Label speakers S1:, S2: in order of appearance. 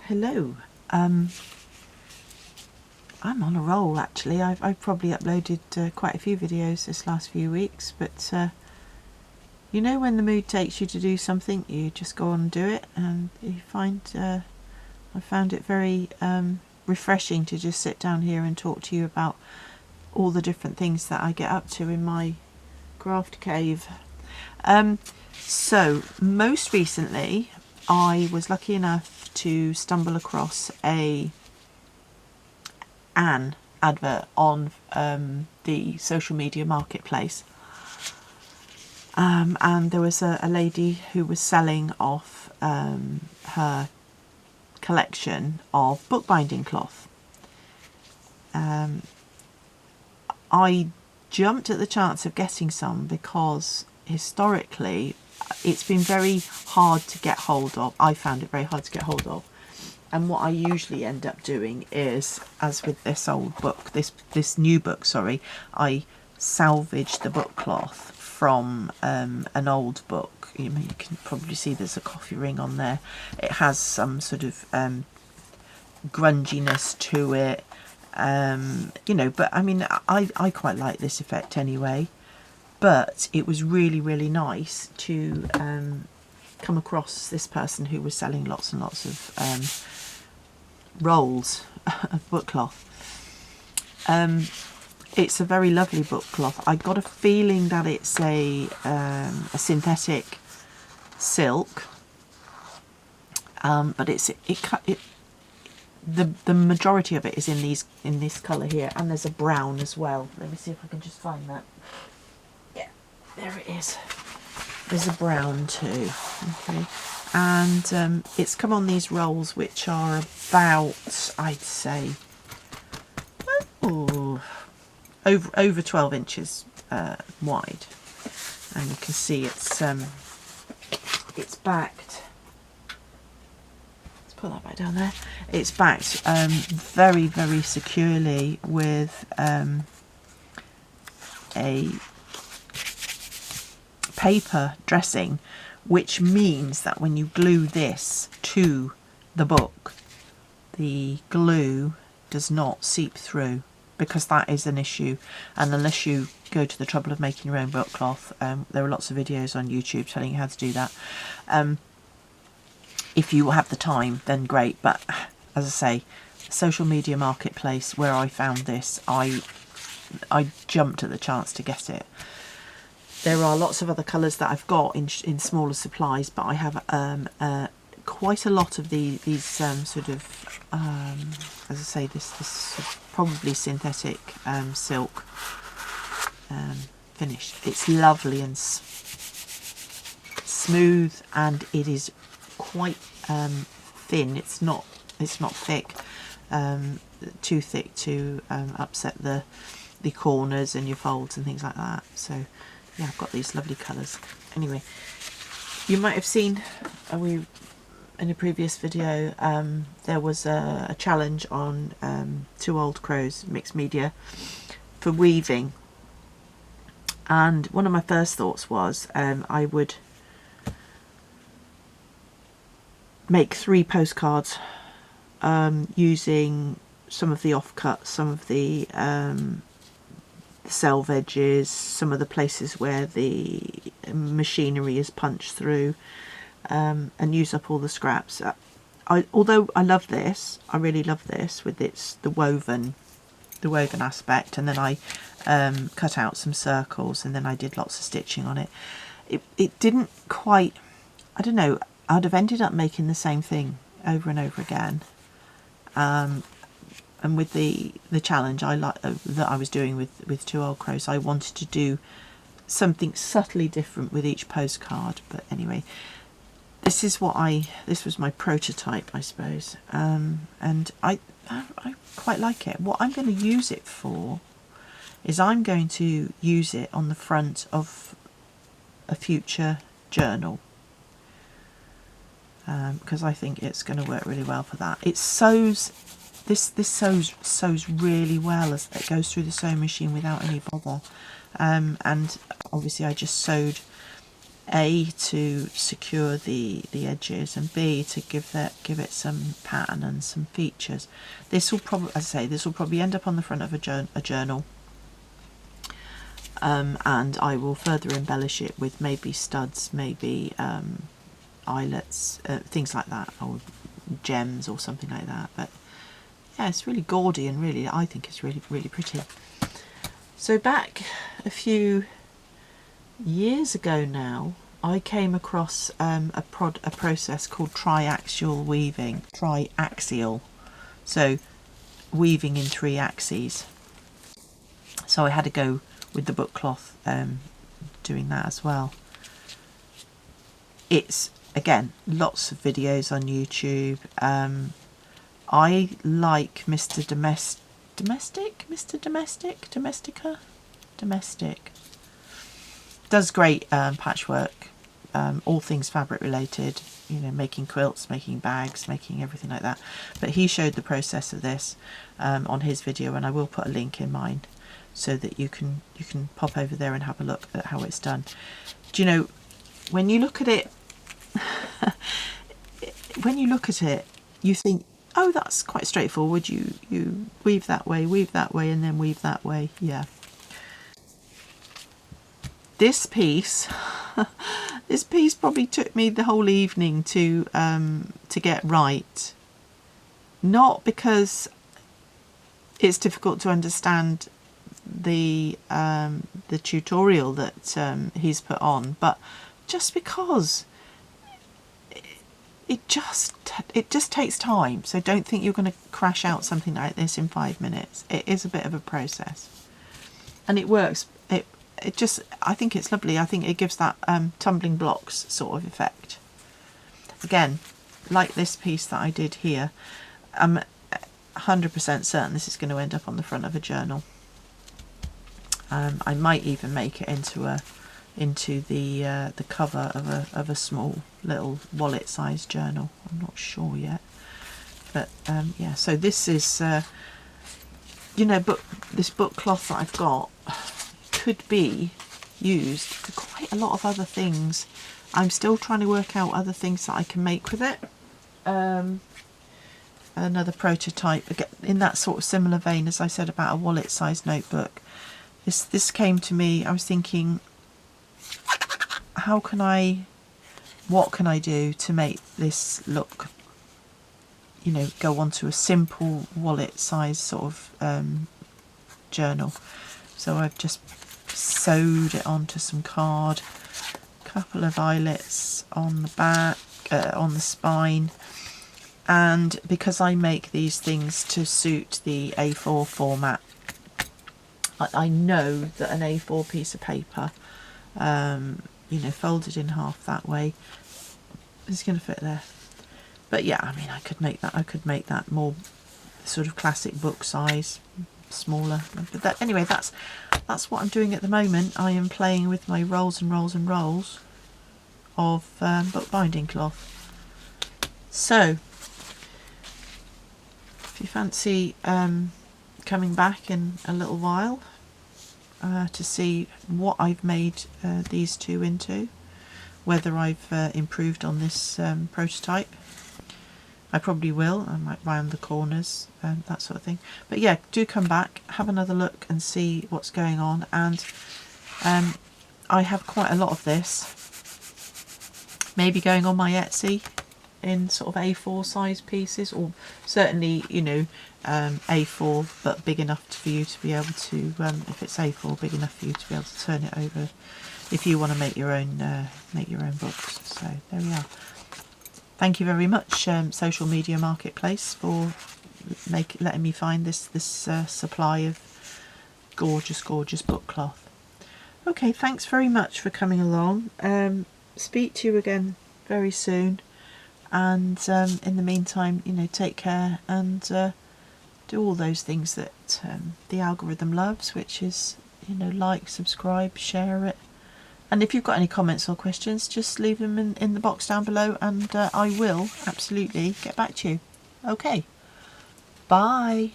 S1: Hello. I'm on a roll actually. I've probably uploaded quite a few videos this last few weeks, but you know when the mood takes you to do something, you just go on and do it, and you find I found it very refreshing to just sit down here and talk to you about all the different things that I get up to in my craft cave. So most recently I was lucky enough to stumble across an advert on the social media marketplace, and there was a lady who was selling off her collection of bookbinding cloth. I jumped at the chance of getting some because historically it's been very hard to get hold of. I found it very hard to get hold of, and what I usually end up doing is, as with this old book, this new book, sorry, I salvage the book cloth from an old book. You can probably see there's a coffee ring on there. It has some sort of grunginess to it, you know, but I mean I quite like this effect anyway. But it was really nice to come across this person who was selling lots and lots of rolls of book cloth. It's a very lovely book cloth. I got a feeling that it's a synthetic silk, but the majority of it is in this colour here, and there's a brown as well. Let me see if I can just find that. Yeah, there it is. There's a brown too. Okay, and it's come on these rolls, which are about, I'd say, over 12 inches wide, and you can see it's backed. Let's put that back down there. It's backed very securely with a paper dressing, which means that when you glue this to the book, the glue does not seep through, because that is an issue. And unless you go to the trouble of making your own book cloth, there are lots of videos on YouTube telling you how to do that. If you have the time, then great, but as I say, social media marketplace where I found this, I jumped at the chance to get it. There are lots of other colours that I've got in smaller supplies, but I have quite a lot of these sort of, as I say, this sort of probably synthetic silk finish. It's lovely and smooth, and it is quite thin. It's not thick, too thick to upset the corners and your folds and things like that. So yeah, I've got these lovely colours. Anyway, you might have seen in a previous video there was a challenge on Two Old Crows Mixed Media for weaving, and one of my first thoughts was I would make 3 postcards using some of the offcuts, some of the selvages, some of the places where the machinery is punched through, and use up all the scraps. Although I love this, I really love this with the woven aspect, and then I cut out some circles, and then I did lots of stitching on it. It didn't quite, I don't know, I'd have ended up making the same thing over and over again. And with the challenge that I was doing with Two Old Crows, I wanted to do something subtly different with each postcard. But anyway, this was my prototype, I suppose, and I quite like it. What I'm going to use it for is I'm going to use it on the front of a future journal, because I think it's going to work really well for that. It sews. This sews really well as it goes through the sewing machine without any bother, and obviously I just sewed A, to secure the edges, and B, to give it some pattern and some features. This will probably, as I say, this will probably end up on the front of a journal, and I will further embellish it with maybe studs, maybe eyelets, things like that, or gems or something like that. But yeah, it's really gaudy, and really, I think it's really, really pretty. So back a few years ago now, I came across a process called triaxial weaving. Triaxial, so weaving in 3 axes. So I had to go with the book cloth, doing that as well. It's, again, lots of videos on YouTube. I like Mr. Domestic. Does great patchwork, all things fabric related, you know, making quilts, making bags, making everything like that. But he showed the process of this on his video, and I will put a link in mine so that you can pop over there and have a look at how it's done. Do you know, when you look at it, you think, oh, that's quite straightforward. You weave that way, and then weave that way. Yeah. This piece, probably took me the whole evening to get right. Not because it's difficult to understand the tutorial that he's put on, but just because it just takes time. So don't think you're going to crash out something like this in 5 minutes. It is a bit of a process, and it works. It just, I think it's lovely. I think it gives that tumbling blocks sort of effect. Again, like this piece that I did here, I'm 100% certain this is going to end up on the front of a journal. I might even make it into the cover of a small little wallet sized journal. I'm not sure yet, but yeah. So this is you know, this book cloth that I've got could be used for quite a lot of other things. I'm still trying to work out other things that I can make with it. Another prototype, again, in that sort of similar vein as I said about a wallet sized notebook. This came to me. I was thinking, what can I do to make this look, you know, go onto a simple wallet size sort of journal. So I've just sewed it onto some card, a couple of eyelets on the back, on the spine, and because I make these things to suit the A4 format, I know that an A4 piece of paper, you know, folded in half that way, is going to fit there. But yeah, I mean, I could make that more sort of classic book size, smaller. But that, anyway, that's what I'm doing at the moment. I am playing with my rolls and rolls and rolls of bookbinding cloth. So if you fancy coming back in a little while to see what I've made these two into, whether I've improved on this prototype, I probably will. I might round the corners, that sort of thing. But yeah, do come back, have another look and see what's going on. And I have quite a lot of this, maybe going on my Etsy in sort of A4 size pieces, or certainly, you know, A4 but big enough for you to be able to, if it's A4, big enough for you to be able to turn it over if you want to make your own books. So there we are. Thank you very much, Social Media Marketplace, for letting me find this supply of gorgeous book cloth. Okay, thanks very much for coming along. Speak to you again very soon, and in the meantime, you know, take care and do all those things that the algorithm loves, which is, you know, like, subscribe, share it. And if you've got any comments or questions, just leave them in the box down below, and I will absolutely get back to you. Okay, bye.